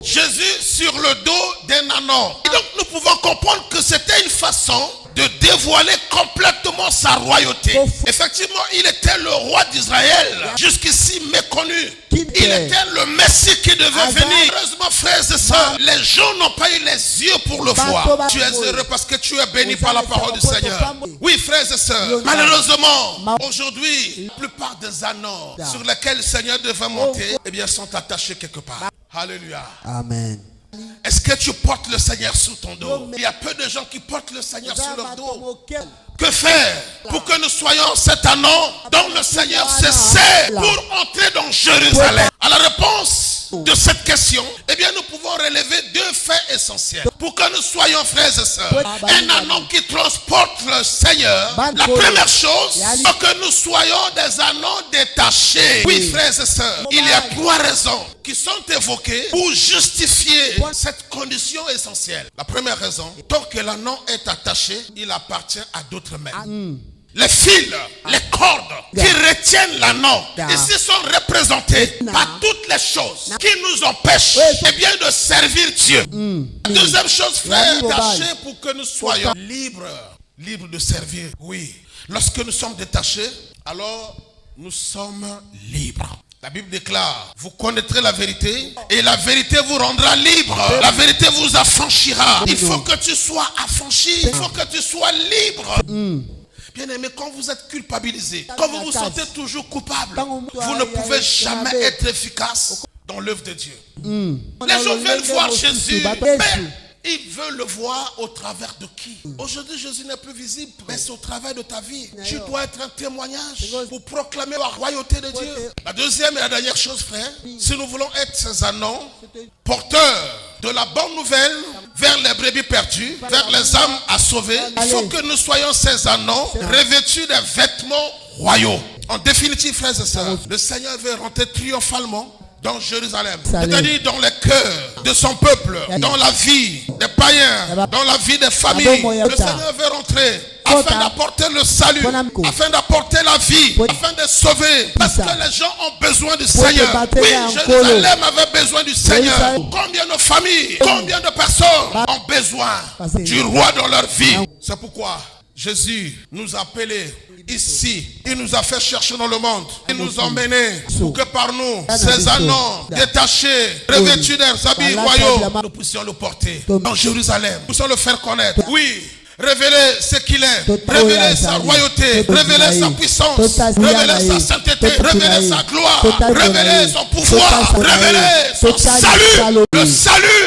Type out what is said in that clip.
Jésus sur le dos d'un ânon. Et donc nous pouvons comprendre que c'était une façon de dévoiler complètement sa royauté. Effectivement, il était le roi d'Israël, jusqu'ici méconnu. Il était le Messie qui devait venir. Heureusement, frères et sœurs, les gens n'ont pas eu les yeux pour le voir. Tu es heureux parce que tu es béni par la parole du Seigneur. Oui, frères et sœurs, malheureusement, aujourd'hui, la plupart des ânons sur lesquels le Seigneur devait monter, eh bien, sont attachés quelque part. Alléluia. Amen. Est-ce que tu portes le Seigneur sous ton dos? Il y a peu de gens qui portent le Seigneur sur leur dos. Que faire pour que nous soyons cet ânon dont le Seigneur s'essaie pour entrer dans Jérusalem? À la réponse de cette question, eh bien nous pouvons relever deux faits essentiels. Pour que nous soyons, frères et sœurs, un ânon qui transporte le Seigneur, la première chose, c'est que nous soyons des ânons détachés. Oui, frères et sœurs, il y a trois raisons qui sont évoquées pour justifier cette condition essentielle. La première raison, tant que l'ânon est attaché, il appartient à d'autres mains. Les fils, les cordes qui retiennent l'ânon, ici sont représentés par toutes les choses qui nous empêchent eh bien, de servir Dieu. La deuxième chose, frère, détachés pour que nous soyons libres de servir. Oui, lorsque nous sommes détachés, alors nous sommes libres. La Bible déclare, vous connaîtrez la vérité et la vérité vous rendra libre. La vérité vous affranchira. Il faut que tu sois affranchi. Il faut que tu sois libre. Bien-aimé, quand vous êtes culpabilisé, quand vous vous sentez toujours coupable, vous ne pouvez jamais être efficace dans l'œuvre de Dieu. Les gens veulent voir Jésus, mais ils veulent le voir au travers de qui? Aujourd'hui, Jésus n'est plus visible, mais c'est au travers de ta vie. Tu dois être un témoignage pour proclamer la royauté de Dieu. La deuxième et la dernière chose, frère, si nous voulons être ces ânons, porteurs de la bonne nouvelle vers les brebis perdues, vers les âmes à sauver, il faut que nous soyons ces ânons revêtus des vêtements royaux. En définitive, frères et sœurs, le Seigneur veut rentrer triomphalement dans Jérusalem, c'est-à-dire dans les cœurs de son peuple, dans la vie des païens, dans la vie des familles. Le Seigneur veut rentrer afin d'apporter le salut, afin d'apporter la vie, afin de sauver, parce que les gens ont besoin du Seigneur. Oui, Jérusalem avait besoin du Seigneur. Combien de familles, combien de personnes ont besoin du roi dans leur vie? C'est pourquoi Jésus nous a appelés ici. Il nous a fait chercher dans le monde. Il nous a emmenés pour que par nous, ces ânons détachés, revêtus des habits royaux, nous puissions le porter dans Jérusalem. Nous puissions le faire connaître. Oui. Révéler ce qu'il est, révéler sa royauté, révéler sa puissance, révéler sa sainteté, révéler sa gloire, révéler son pouvoir, révéler son salut, le salut